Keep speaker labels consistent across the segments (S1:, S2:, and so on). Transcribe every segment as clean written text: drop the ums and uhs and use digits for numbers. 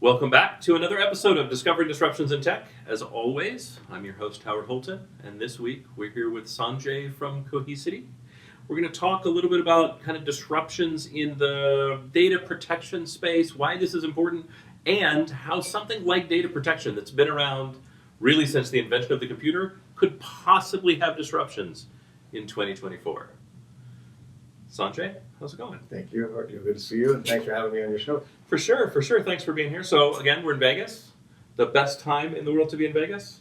S1: Welcome back to another episode of Discovering Disruptions in Tech. As always, I'm your host, Howard Holton, and this week we're here with Sanjay from Cohesity. We're going to talk a little bit about kind of disruptions in the data protection space, why this is important, and how something like data protection that's been around really since the invention of the computer could possibly have disruptions in 2024. Sanjay, how's it going?
S2: Thank you. Good to see you, and thanks for having me on your show.
S1: For sure. Thanks for being here. So again, we're in Vegas. The best time in the world to be in Vegas,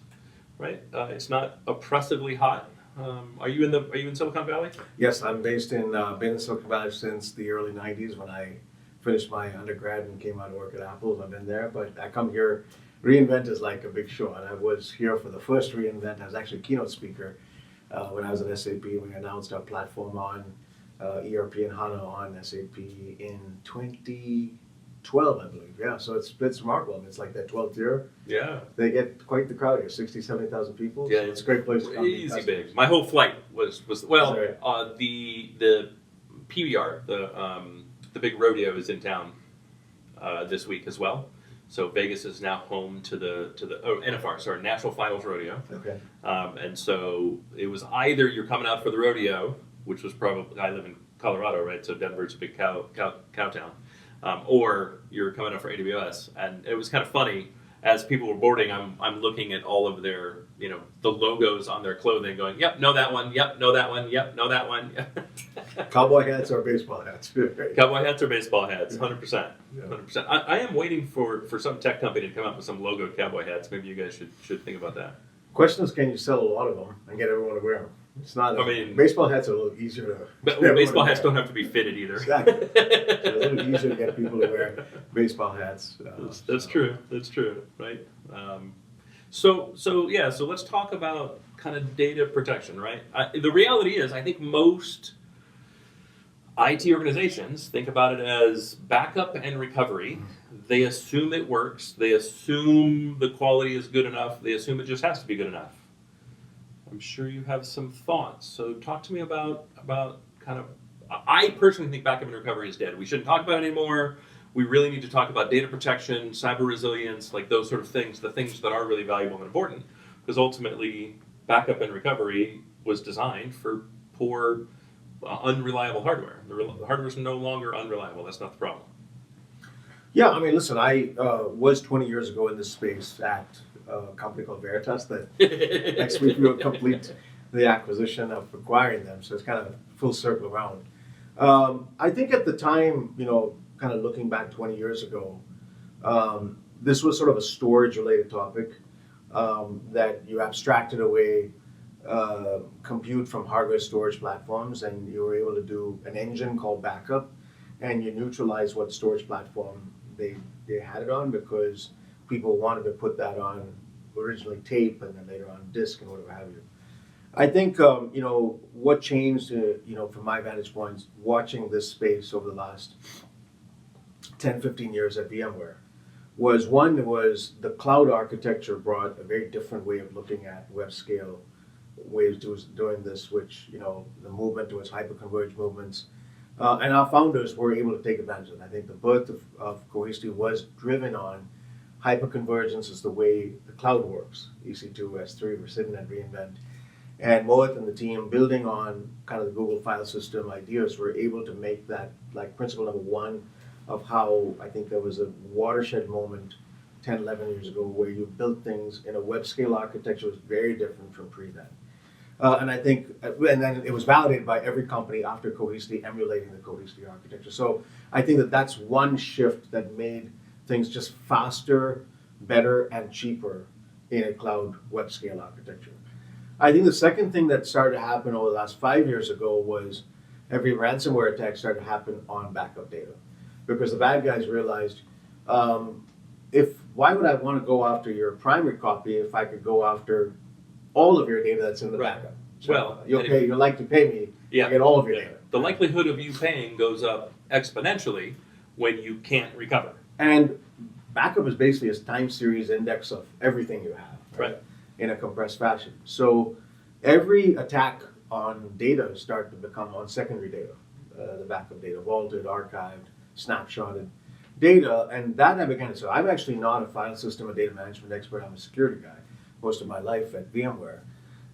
S1: right? It's not oppressively hot. Are you in Silicon Valley?
S2: Yes, I'm been in Silicon Valley since the early '90s when I finished my undergrad and came out to work at Apple. I've been there, but I come here. reInvent is like a big show, and I was here for the first reInvent. I was actually a keynote speaker when I was at SAP. We announced our platform on ERP and HANA on SAP in 2012, I believe. Yeah, so it's remarkable. It's like that 12th year.
S1: Yeah.
S2: They get quite the crowd here, 60, 70,000 people.
S1: Yeah,
S2: so it's a great place to come.
S1: Easy big. My whole flight was the PBR, the big rodeo is in town this week as well. So Vegas is now home to the NFR, sorry, National Finals Rodeo.
S2: Okay.
S1: And so it was either you're coming out for the rodeo, which was probably, I live in Colorado, right? So Denver's a big cow town. Or you're coming out for AWS. And it was kind of funny, as people were boarding, I'm looking at all of their, the logos on their clothing going, yep, know that one, yep, know that one, yep, know that one.
S2: Cowboy hats or baseball hats?
S1: Cowboy hats or baseball hats, 100%. 100%. I am waiting for some tech company to come up with some logoed cowboy hats. Maybe you guys should think about that.
S2: Question is, can you sell a lot of them and get everyone to wear them? It's not. Baseball hats are a little easier to.
S1: But baseball hats don't have to be fitted either.
S2: Exactly. It's a little easier to get people to wear baseball hats.
S1: That's true. That's true. Right. So let's talk about kind of data protection. Right. The reality is, I think most IT organizations think about it as backup and recovery. They assume it works. They assume the quality is good enough. They assume it just has to be good enough. I'm sure you have some thoughts. So talk to me about kind of, I personally think backup and recovery is dead. We shouldn't talk about it anymore. We really need to talk about data protection, cyber resilience, like those sort of things, the things that are really valuable and important, because ultimately backup and recovery was designed for poor, unreliable hardware. The hardware is no longer unreliable. That's not the problem.
S2: Yeah, I mean, listen, I was 20 years ago in this space at a company called Veritas that next week we will complete the acquisition of acquiring them. So it's kind of full circle around. I think at the time, kind of looking back 20 years ago, this was sort of a storage-related topic that you abstracted away compute from hardware storage platforms, and you were able to do an engine called backup, and you neutralize what storage platform they had it on, because people wanted to put that on originally tape and then later on disk and whatever have you. I think what changed, from my vantage point, watching this space over the last 10, 15 years at VMware, was the cloud architecture brought a very different way of looking at web scale ways of doing this, which, the movement towards hyperconverged movements. And our founders were able to take advantage of it. I think the birth of Cohesity was driven on hyperconvergence is the way the cloud works. EC2, S3, we're sitting at reInvent. And Mohit and the team, building on kind of the Google file system ideas, were able to make that like principle number one of how I think there was a watershed moment 10, 11 years ago where you built things in a web scale architecture was very different from pre-that. And I think, and then it was validated by every company after Cohesity emulating the Cohesity architecture. So I think that that's one shift that made things just faster, better, and cheaper in a cloud web scale architecture. I think the second thing that started to happen over the last 5 years ago was every ransomware attack started to happen on backup data, because the bad guys realized, why would I want to go after your primary copy if I could go after all of your data that's in the backup? So
S1: well,
S2: you'd like to pay me to get all of your data.
S1: The likelihood of you paying goes up exponentially when you can't recover.
S2: And backup is basically a time series index of everything you have,
S1: right?
S2: In a compressed fashion. So every attack on data started to become on secondary data, the backup data, vaulted, archived, snapshotted. data, and that I began to. So I'm actually not a file system or data management expert. I'm a security guy most of my life at VMware.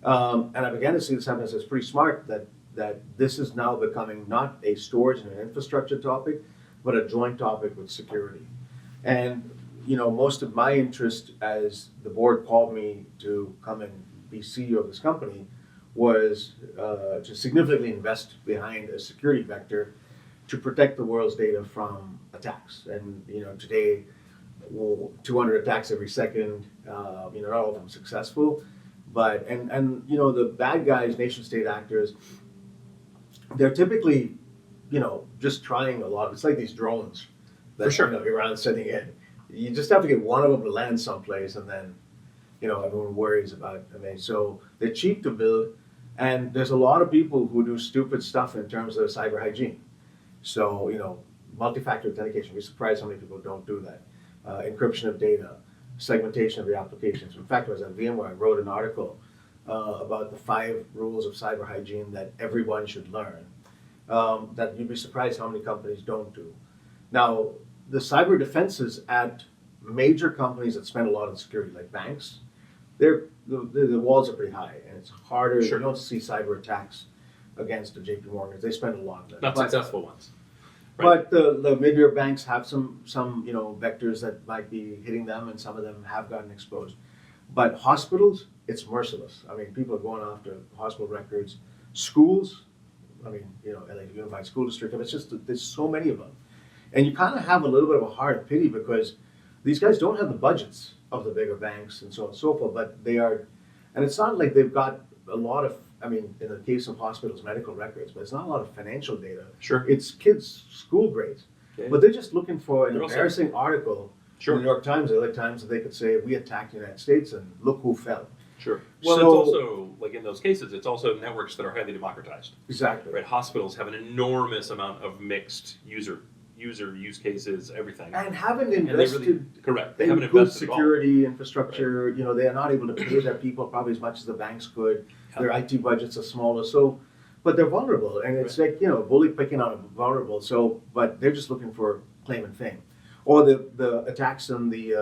S2: And I began to see this happen. So it's pretty smart that this is now becoming not a storage and an infrastructure topic, but a joint topic with security. And most of my interest as the board called me to come and be CEO of this company was to significantly invest behind a security vector to protect the world's data from attacks. And today, 200 attacks every second. Not all of them successful, but the bad guys, nation state actors, they're typically just trying a lot. It's like these drones that
S1: For sure.
S2: Iran's sending in. You just have to get one of them to land someplace, and then everyone worries about. So they're cheap to build, and there's a lot of people who do stupid stuff in terms of cyber hygiene. So multi-factor authentication. We're surprised how many people don't do that. Encryption of data, segmentation of your applications. In fact, I was at VMware. I wrote an article about the 5 rules of cyber hygiene that everyone should learn. That you'd be surprised how many companies don't do. Now, the cyber defenses at major companies that spend a lot on security, like banks, the walls are pretty high, and it's harder.
S1: Sure.
S2: You don't see cyber attacks against the JP Morgans. They spend a lot on that.
S1: Not successful ones. Right.
S2: But the mid-year banks have some vectors that might be hitting them, and some of them have gotten exposed. But hospitals, it's merciless. People are going after hospital records. Schools, LA Unified School District. It's just there's so many of them, and you kind of have a little bit of a heart of pity because these guys don't have the budgets of the bigger banks and so on and so forth. But they are, and it's not like they've got a lot of. In the case of hospitals, medical records, but it's not a lot of financial data.
S1: Sure.
S2: It's kids' school grades. Okay. But they're just looking for an embarrassing article in the New York Times, the LA Times, that they could say, we attacked the United States and look who fell.
S1: Sure. Well, it's also, like in those cases, it's also networks that are highly democratized.
S2: Exactly.
S1: Right. Hospitals have an enormous amount of mixed user use cases, everything.
S2: And haven't invested
S1: correct.
S2: They haven't good security infrastructure. Right. They are not able to pay their people probably as much as the banks could. Their IT budgets are smaller, but they're vulnerable, and it's like bully picking on a vulnerable. But they're just looking for claim and fame, or the attacks in the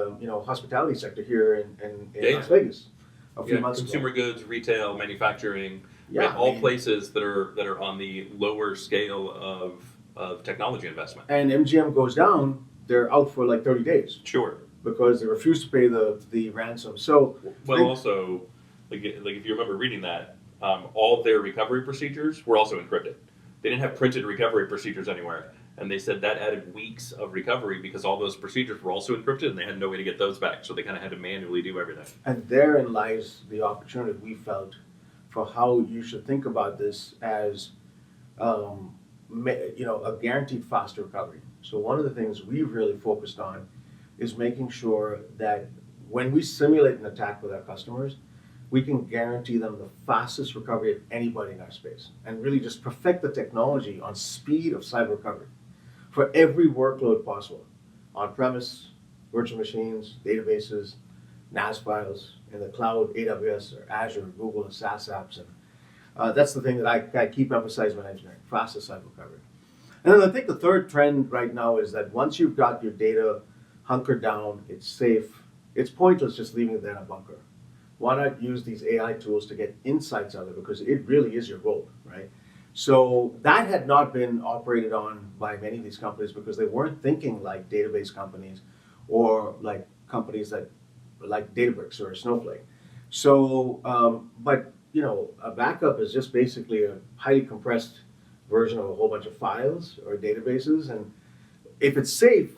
S2: hospitality sector here in Las Vegas a few months
S1: consumer
S2: ago.
S1: Goods, retail, manufacturing, right? All places that are on the lower scale of technology investment.
S2: And MGM goes down, they're out for like 30 days.
S1: Sure.
S2: Because they refuse to pay the ransom. So
S1: also. Like if you remember reading that, all their recovery procedures were also encrypted. They didn't have printed recovery procedures anywhere, and they said that added weeks of recovery because all those procedures were also encrypted, and they had no way to get those back. So they kind of had to manually do everything.
S2: And therein lies the opportunity we felt for how you should think about this as, a guaranteed faster recovery. So one of the things we've really focused on is making sure that when we simulate an attack with our customers, we can guarantee them the fastest recovery of anybody in our space, and really just perfect the technology on speed of cyber recovery for every workload possible, on-premise, virtual machines, databases, NAS files, in the cloud, AWS or Azure, Google, and SaaS apps. And that's the thing that I keep emphasizing when engineering, fastest cyber recovery. And then I think the third trend right now is that once you've got your data hunkered down, it's safe, it's pointless just leaving it there in a bunker. Why not use these AI tools to get insights out of it? Because it really is your goal, right? So that had not been operated on by many of these companies because they weren't thinking like database companies or like companies that like Databricks or Snowflake. So, a backup is just basically a highly compressed version of a whole bunch of files or databases. And if it's safe,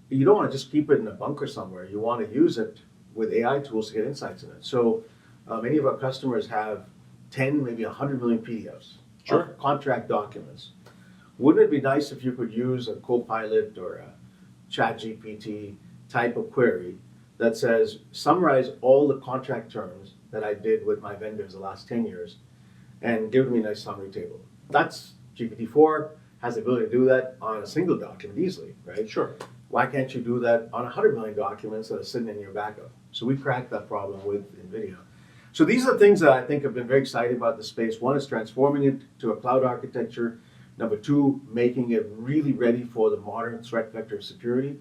S2: you don't want to just keep it in a bunker somewhere. You want to use it with AI tools to get insights in it. So many of our customers have 10, maybe 100 million PDFs of contract documents. Wouldn't it be nice if you could use a Copilot or a ChatGPT type of query that says, summarize all the contract terms that I did with my vendors the last 10 years and give me a nice summary table? That's GPT-4 has the ability to do that on a single document easily, right?
S1: Sure.
S2: Why can't you do that on 100 million documents that are sitting in your backup? So we cracked that problem with NVIDIA. So these are things that I think have been very exciting about the space. One is transforming it to a cloud architecture, Number two, making it really ready for the modern threat vector of security,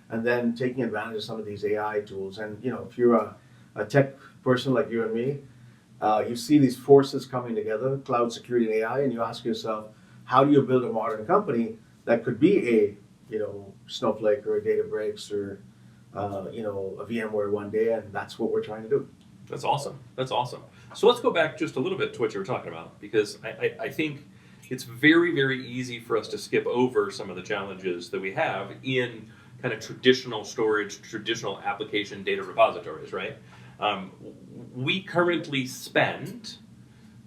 S2: and then taking advantage of some of these AI tools. And if you're a tech person like you and me, you see these forces coming together, cloud security and AI, and you ask yourself, how do you build a modern company that could be a Snowflake or a Databricks or a VMware one day? And that's what we're trying to do.
S1: That's awesome. That's awesome. So let's go back just a little bit to what you were talking about, because I think it's very, very easy for us to skip over some of the challenges that we have in kind of traditional storage, traditional application data repositories, right? We currently spend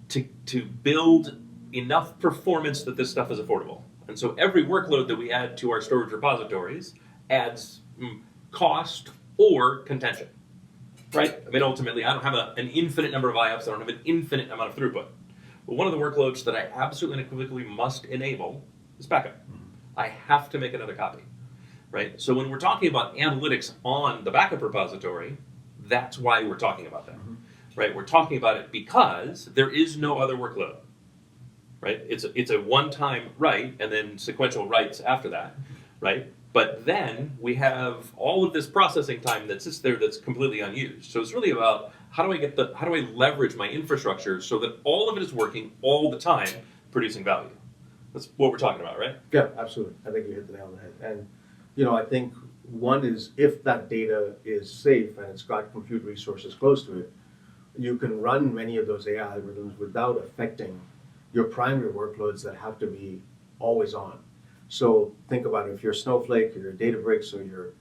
S1: to build enough performance that this stuff is affordable. And so every workload that we add to our storage repositories adds cost or contention, right? I mean, ultimately, I don't have an infinite number of IOPS. I don't have an infinite amount of throughput. But one of the workloads that I absolutely and unequivocally must enable is backup. I have to make another copy, right? So when we're talking about analytics on the backup repository, that's why we're talking about that, right? We're talking about it because there is no other workload, right? It's a one-time write and then sequential writes after that, right? But then we have all of this processing time that sits there that's completely unused. So it's really about how do I leverage my infrastructure so that all of it is working all the time, producing value. That's what we're talking about, right?
S2: Yeah, absolutely. I think you hit the nail on the head. And I think one is if that data is safe and it's got compute resources close to it, you can run many of those AI algorithms without affecting your primary workloads that have to be always on. So think about it, if your Snowflake or your Databricks or your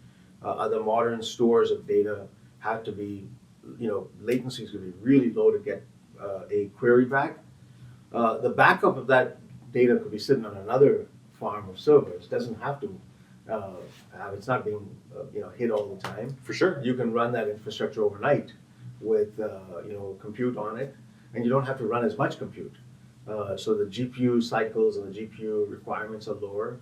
S2: other modern stores of data have to be, latency is going to be really low to get a query back. The backup of that data could be sitting on another farm of servers. It doesn't have to it's not being hit all the time.
S1: For sure.
S2: You can run that infrastructure overnight with compute on it, and you don't have to run as much compute. So the GPU cycles and the GPU requirements are lower,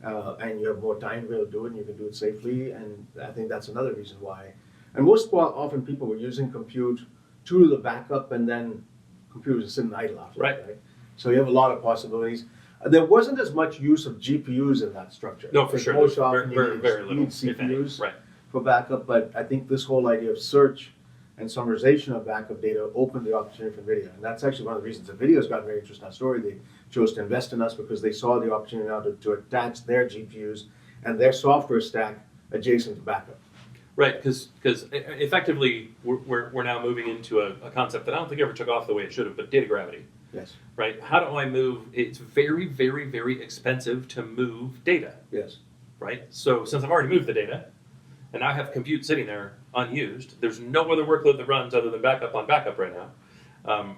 S2: and you have more time to be able to do it, and you can do it safely. And I think that's another reason why. And often people were using compute to do the backup, and then computers are sitting idle after that, right? So you have a lot of possibilities. There wasn't as much use of GPUs in that structure.
S1: No, for sure.
S2: Most often
S1: very
S2: you need
S1: little,
S2: CPUs
S1: right,
S2: for backup, but I think this whole idea of search and summarization of backup data opened the opportunity for NVIDIA. And that's actually one of the reasons NVIDIA's got very interested in our story. They chose to invest in us because they saw the opportunity now to attach their GPUs and their software stack adjacent to backup.
S1: Right, because effectively we're now moving into a concept that I don't think ever took off the way it should have, but data gravity.
S2: Yes.
S1: Right? How do I move? It's very, very, very expensive to move data.
S2: Yes.
S1: Right? So since I've already moved the data, and now I have compute sitting there unused, there's no other workload that runs other than backup on backup right now.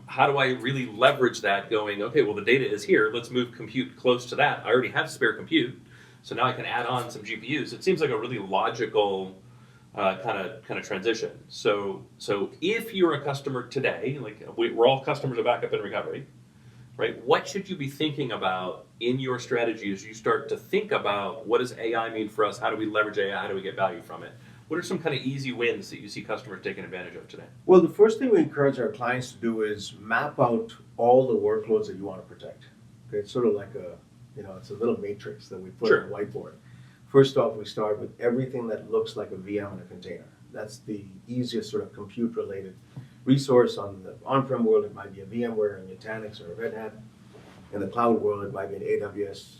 S1: How do I really leverage that going, okay, well, the data is here, let's move compute close to that. I already have spare compute, so now I can add on some GPUs. It seems like a really logical kind of transition. So if you're a customer today, like we're all customers of backup and recovery, right? What should you be thinking about in your strategy as you start to think about what does AI mean for us? How do we leverage AI? How do we get value from it? What are some kind of easy wins that you see customers taking advantage of today?
S2: Well, the first thing we encourage our clients to do is map out all the workloads that you want to protect. Okay, it's sort of like it's a little matrix that we put on the whiteboard. First off, we start with everything that looks like a VM in a container. That's the easiest sort of compute-related resource. On the on-prem world, it might be a VMware and Nutanix or a Red Hat. In the cloud world, it might be an AWS,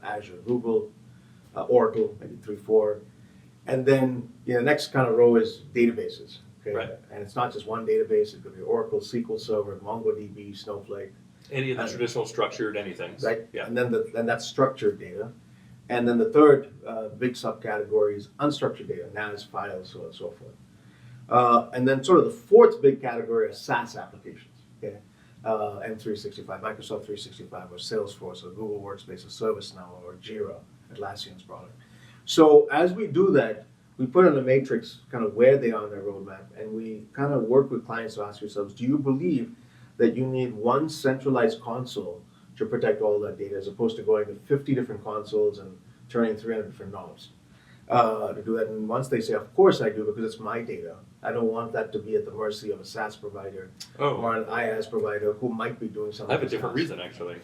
S2: Azure, Google, Oracle, maybe 3-4. And then the next kind of row is databases. Okay?
S1: Right.
S2: And it's not just one database. It could be Oracle, SQL Server, MongoDB, Snowflake.
S1: Any of the traditional structured anything.
S2: Right.
S1: Yeah.
S2: And then that's structured data. And then the third big subcategory is unstructured data, NAS files, so on and so forth. And then sort of the fourth big category is SaaS applications, okay? M365, Microsoft 365, or Salesforce, or Google Workspace, or ServiceNow, or Jira, Atlassian's product. So as we do that, we put in a matrix kind of where they are on their roadmap, and we kind of work with clients to ask yourselves, do you believe that you need one centralized console to protect all that data, as opposed to going to 50 different consoles and turning 300 different knobs to do that? And once they say, of course I do, because it's my data, I don't want that to be at the mercy of a SaaS provider or an IaaS provider who might be doing something.
S1: I have a different reason, actually.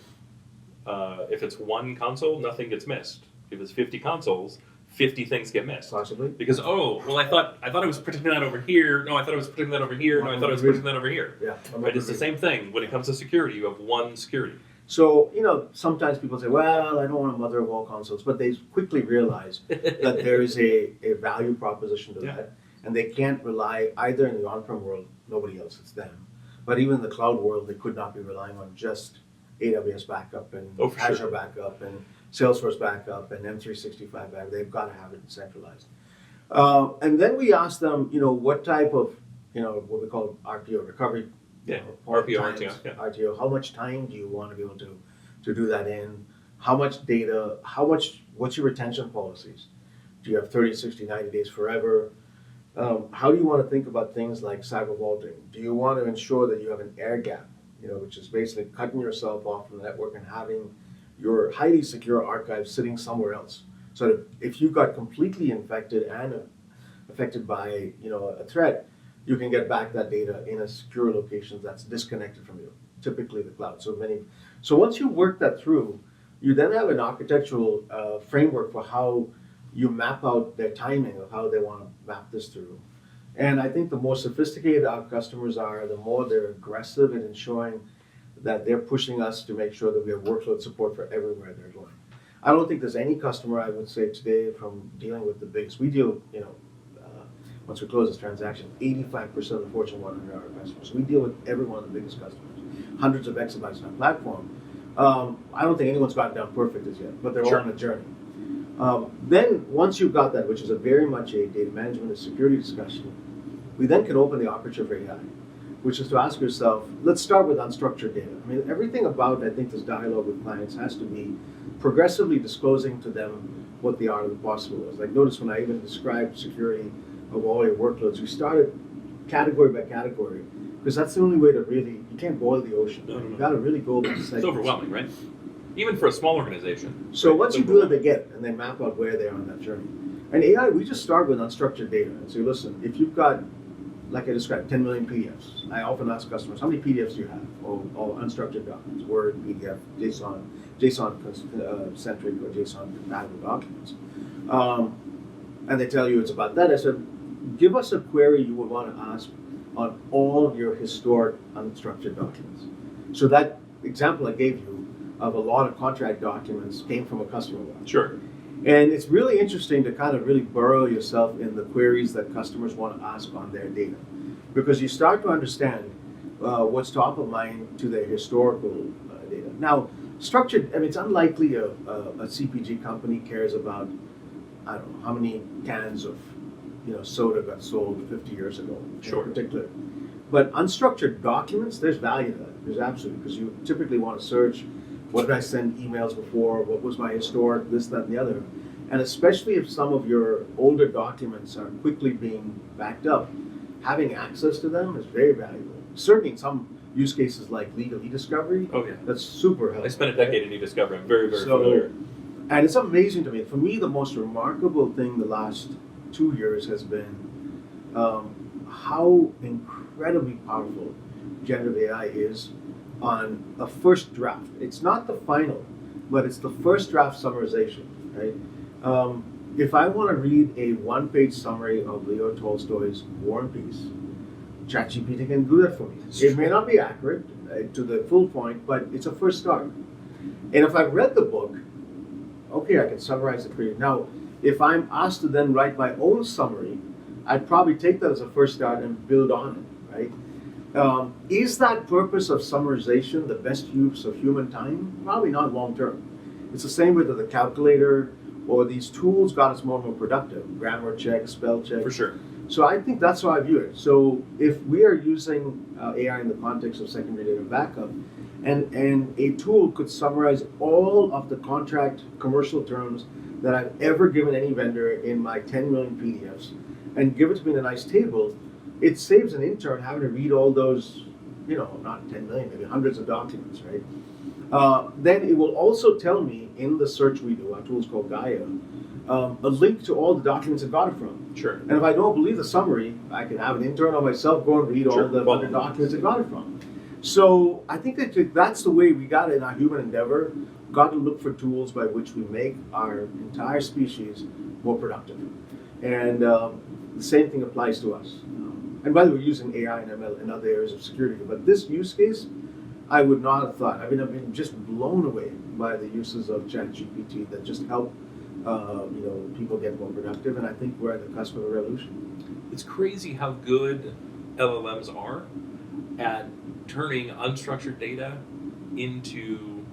S1: if it's one console, nothing gets missed. If it's 50 consoles, 50 things get missed.
S2: Possibly.
S1: Because, I thought I was protecting that over here. No, I thought I was protecting that over here. No, I thought I was protecting that over here.
S2: Yeah.
S1: Right? It's the same thing. When it comes to security, you have one security.
S2: So, sometimes people say, well, I don't want a mother of all consoles, but they quickly realize that there is a value proposition to that, and they can't rely either in the on-prem world, nobody else, it's them, but even in the cloud world, they could not be relying on just AWS backup and Azure backup and Salesforce backup and M365 backup. They've got to have it centralized. And then we ask them, what type of, what we call RPO, recovery.
S1: RPO,
S2: RTO. How much time do you want to be able to do that in? How much data? What's your retention policies? Do you have 30, 60, 90 days forever? How do you want to think about things like cyber vaulting? Do you want to ensure that you have an air gap, which is basically cutting yourself off from the network and having your highly secure archive sitting somewhere else? So that if you got completely infected and affected by a threat, you can get back that data in a secure location that's disconnected from you, typically the cloud. So once you work that through, you then have an architectural framework for how you map out their timing of how they want to map this through. And I think the more sophisticated our customers are, the more they're aggressive in ensuring that they're pushing us to make sure that we have workload support for everywhere they're going. I don't think there's any customer, I would say today, from dealing with the biggest. We deal, once we close this transaction, 85% of the Fortune 100 are our customers. We deal with every one of the biggest customers, hundreds of exabytes on our platform. I don't think anyone's gotten down perfect as yet, but they're all on a journey. Then once you've got that, which is very much a data management and security discussion, we then can open the aperture for AI, which is to ask yourself, let's start with unstructured data. I mean, everything about, I think, this dialogue with clients has to be progressively disclosing to them what the art of the possible is. Like, notice when I even described security of all your workloads, we started category by category, because that's the only way to really, you can't boil the ocean. You've got to really go by segments.
S1: It's overwhelming, right? Even for a small organization.
S2: So once you do it, they get it, and they map out where they are on that journey. And AI, we just start with unstructured data. And say, listen, if you've got, like I described, 10 million PDFs, I often ask customers, how many PDFs do you have? All unstructured documents, Word, PDF, JSON-centric or JSON-compatible documents. And they tell you it's about that. I said, give us a query you would want to ask on all of your historic unstructured documents. So that example I gave you of a lot of contract documents came from a customer one.
S1: Sure.
S2: And it's really interesting to kind of really burrow yourself in the queries that customers want to ask on their data, because you start to understand what's top of mind to their historical data. Now, structured, I mean, it's unlikely a CPG company cares about, I don't know, how many cans of soda got sold 50 years ago,
S1: sure,
S2: in particular. But unstructured documents, there's value to that. There's absolutely, because you typically want to search, what did I send emails before? What was my historic, this, that, and the other? And especially if some of your older documents are quickly being backed up, having access to them is very valuable. Certainly in some use cases like legal e-discovery, that's super helpful.
S1: I spent a decade in e-discovery. I'm very, very familiar.
S2: And it's amazing to me. For me, the most remarkable thing the last 2 years has been how incredibly powerful generative AI is on a first draft. It's not the final, but it's the first draft summarization, right? If I want to read a one-page summary of Leo Tolstoy's War and Peace, ChatGPT can do that for me. It may not be accurate to the full point, but it's a first start. And if I've read the book, okay, I can summarize it for you. Now, if I'm asked to then write my own summary, I'd probably take that as a first start and build on it, right? Is that purpose of summarization the best use of human time? Probably not long term. It's the same with the calculator or these tools got us more and more productive. Grammar check, spell check.
S1: For sure.
S2: So I think that's how I view it. So if we are using AI in the context of secondary data backup, and a tool could summarize all of the contract commercial terms that I've ever given any vendor in my 10 million PDFs and give it to me in a nice table, it saves an intern having to read all those, not 10 million, maybe hundreds of documents, right? Then it will also tell me in the search we do, our tool's called Gaia, a link to all the documents it got it from.
S1: Sure.
S2: And if I don't believe the summary, I can have an intern or myself go and read all the other documents it got it from. So I think that that's the way we got it in our human endeavor got to look for tools by which we make our entire species more productive. And the same thing applies to us. And by the way, we're using AI and ML in other areas of security, but this use case, I would not have thought. I mean, I've been just blown away by the uses of ChatGPT that just help, people get more productive. And I think we're at the cusp of a revolution.
S1: It's crazy how good LLMs are at turning unstructured data into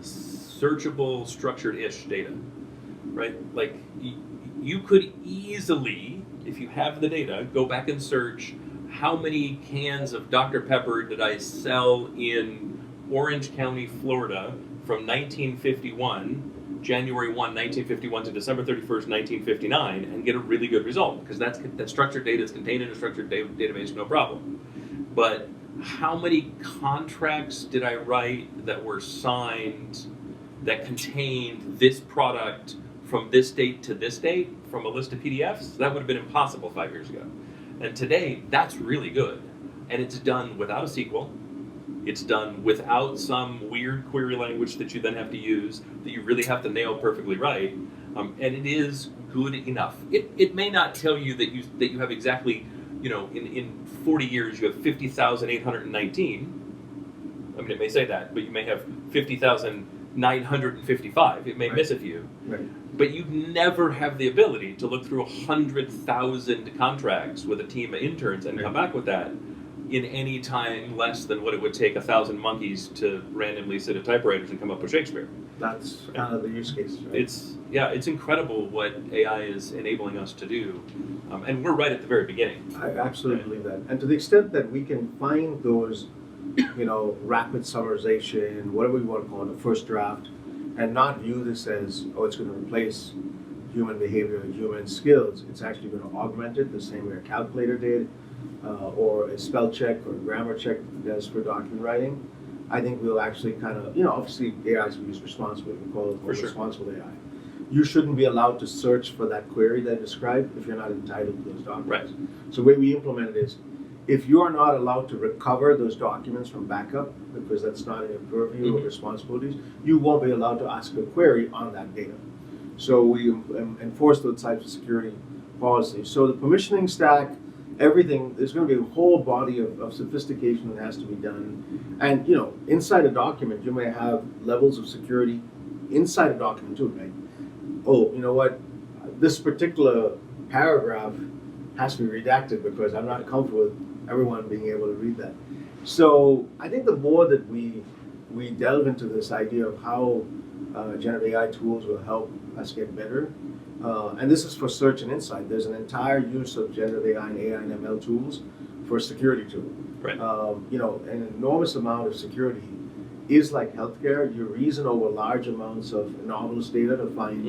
S1: searchable, structured-ish data, right? Like, you could easily, if you have the data, go back and search how many cans of Dr. Pepper did I sell in Orange County, Florida from 1951, January 1, 1951 to December 31st, 1959, and get a really good result, because that structured data is contained in a structured database, no problem. But how many contracts did I write that were signed that contained this product from this date to this date from a list of PDFs? That would have been impossible 5 years ago. And today, that's really good. And it's done without a SQL. It's done without some weird query language that you then have to use, that you really have to nail perfectly right. And it is good enough. It may not tell you that you have exactly, in 40 years you have 50,819. I mean, it may say that, but you may have 50,955. It may miss a few.
S2: Right.
S1: But you never have the ability to look through 100,000 contracts with a team of interns and come back with that in any time less than what it would take 1,000 monkeys to randomly sit at typewriters and come up with Shakespeare.
S2: That's kind of the use case, right?
S1: It's incredible what AI is enabling us to do, and we're right at the very beginning.
S2: I absolutely believe that. And to the extent that we can find those, rapid summarization, whatever we want to call it, a first draft, and not view this as, it's going to replace human behavior, human skills. It's actually going to augment it the same way a calculator did, or a spell check or a grammar check does for document writing. I think we'll actually kind of, obviously AI is used responsibly. We call it responsible AI. You shouldn't be allowed to search for that query that I described if you're not entitled to those documents.
S1: Right.
S2: So the way we implement it is, if you are not allowed to recover those documents from backup, because that's not in your purview or responsibilities, you won't be allowed to ask a query on that data. So we enforce those types of security policies. So the permissioning stack, everything, there's going to be a whole body of sophistication that has to be done. And, inside a document, you may have levels of security inside a document too, right? Oh, you know what? This particular paragraph has to be redacted because I'm not comfortable with everyone being able to read that. So I think the more that we delve into this idea of how generative AI tools will help us get better, and this is for search and insight. There's an entire use of generative AI and ML tools for security too.
S1: Right.
S2: An enormous amount of security is like healthcare. You reason over large amounts of anomalous data to find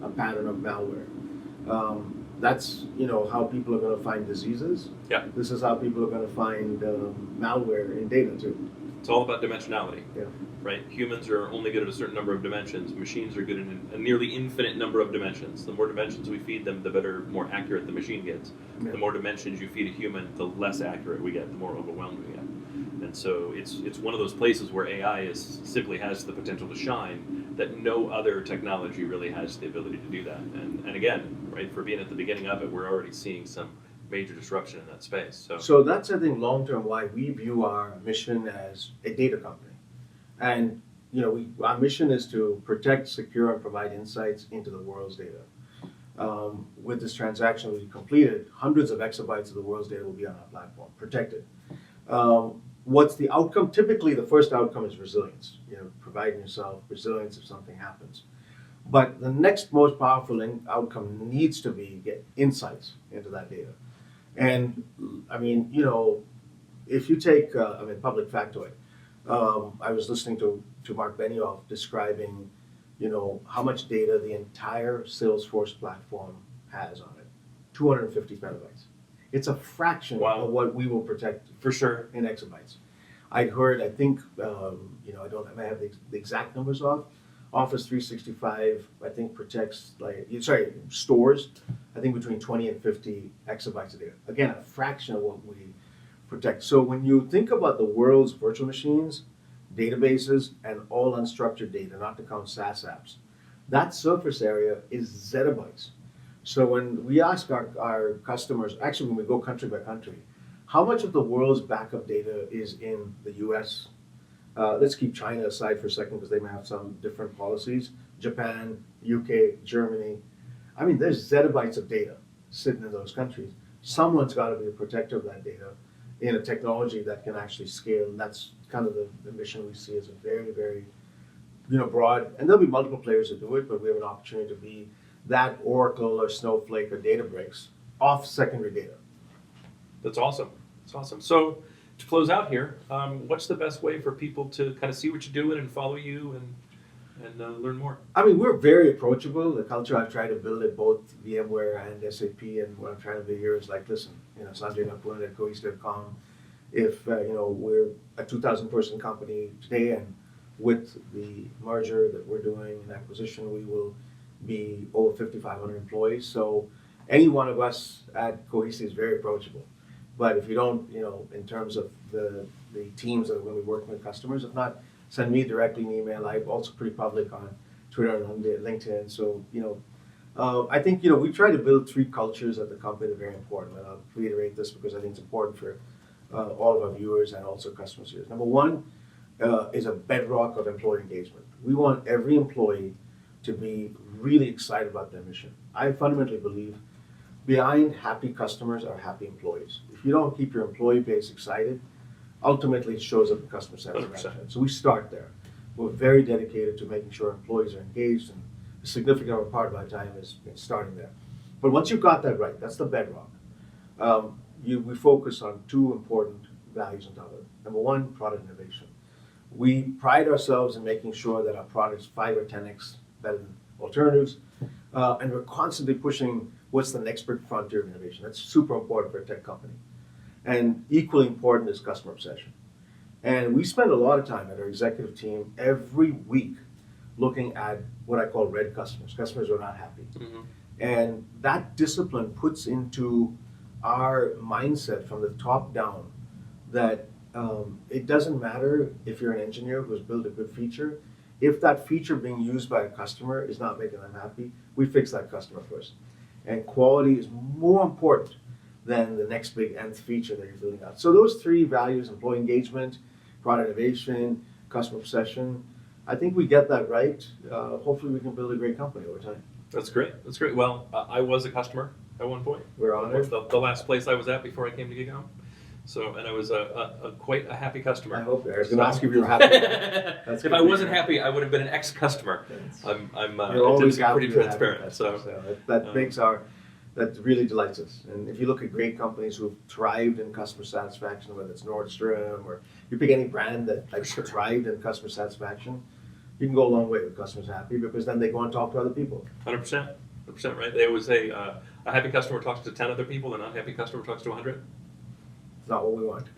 S2: a pattern of malware. That's how people are going to find diseases.
S1: Yeah.
S2: This is how people are going to find malware in data too.
S1: It's all about dimensionality.
S2: Yeah.
S1: Right? Humans are only good at a certain number of dimensions. Machines are good at a nearly infinite number of dimensions. The more dimensions we feed them, the more accurate the machine gets.
S2: Yeah.
S1: The more dimensions you feed a human, the less accurate we get, the more overwhelmed we get. And so it's one of those places where AI simply has the potential to shine that no other technology really has the ability to do that. And again, right, for being at the beginning of it, we're already seeing some major disruption in that space. So
S2: that's, I think, long-term why we view our mission as a data company. And our mission is to protect, secure, and provide insights into the world's data. With this transaction we completed, hundreds of exabytes of the world's data will be on our platform, protected. What's the outcome? Typically, the first outcome is resilience. Providing yourself resilience if something happens. But the next most powerful outcome needs to be get insights into that data. And I mean, if you take, public factoid, I was listening to Mark Benioff describing, how much data the entire Salesforce platform has on it. 250 petabytes. It's a fraction of what we will protect
S1: for sure
S2: in exabytes. I think, I have the exact numbers off. Office 365, I think, stores, I think, between 20 and 50 exabytes of data. Again, a fraction of what we protect. So when you think about the world's virtual machines, databases, and all unstructured data, not to count SaaS apps. That surface area is zettabytes. So when we ask our customers, actually when we go country by country, how much of the world's backup data is in the US? Let's keep China aside for a second because they may have some different policies. Japan, UK, Germany. I mean, there's zettabytes of data sitting in those countries. Someone's got to be a protector of that data in a technology that can actually scale. And that's kind of the mission we see as a very, very, broad. And there'll be multiple players that do it, but we have an opportunity to be that Oracle or Snowflake or Databricks off secondary data.
S1: That's awesome. That's awesome. So to close out here, what's the best way for people to kind of see what you're doing and follow you and learn more?
S2: I mean, we're very approachable. The culture I've tried to build at both VMware and SAP, and what I'm trying to do here is like, listen, Sanjay Poonen at Cohesity.com. If we're a 2,000 person company today, and with the merger that we're doing and acquisition, we will be over 5,500 employees. So any one of us at Cohesity is very approachable. But if you don't, in terms of the teams that when we work with customers, if not, send me directly an email. I'm also pretty public on Twitter and on LinkedIn. So, I think, we try to build three cultures at the company that are very important. And I'll reiterate this because I think it's important for all of our viewers and also customers here. Number one is a bedrock of employee engagement. We want every employee to be really excited about their mission. I fundamentally believe behind happy customers are happy employees. If you don't keep your employee base excited, ultimately it shows up in customer satisfaction.
S1: 100%.
S2: So we start there. We're very dedicated to making sure employees are engaged, and a significant part of our time is starting there. But once you've got that right, that's the bedrock. We focus on two important values on top of it. Number one, product innovation. We pride ourselves in making sure that our products 5 or 10x better than alternatives, and we're constantly pushing what's the next big frontier of innovation. That's super important for a tech company. And equally important is customer obsession. And we spend a lot of time at our executive team every week looking at what I call red customers who are not happy. Mm-hmm. And that discipline puts into our mindset from the top down that it doesn't matter if you're an engineer who's built a good feature. If that feature being used by a customer is not making them happy, we fix that customer first. And quality is more important than the next big nth feature that you're building out. So those three values, employee engagement, product innovation, customer obsession, I think we get that right. Hopefully we can build a great company over time.
S1: That's great. That's great. Well, I was a customer at one point.
S2: We're honored.
S1: The last place I was at before I came to GigaOm. So, and I was quite a happy customer.
S2: I hope I was going to ask you if you were happy.
S1: If I wasn't happy, I would have been an ex-customer.
S2: You're always
S1: pretty transparent. So
S2: that makes that really delights us. And if you look at great companies who've thrived in customer satisfaction, whether it's Nordstrom or you pick any brand that thrived in customer satisfaction, you can go a long way with customers happy because then they go and talk to other people.
S1: 100%, right? They always say a happy customer talks to 10 other people, an unhappy customer talks to 100.
S2: It's not what we want.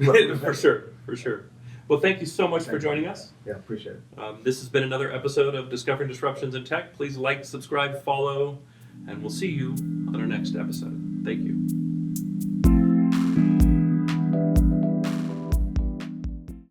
S1: For sure. Well, thank you so much for joining us.
S2: Yeah, appreciate it.
S1: This has been another episode of Discovering Disruptions in Tech. Please like, subscribe, follow, and we'll see you on our next episode. Thank you.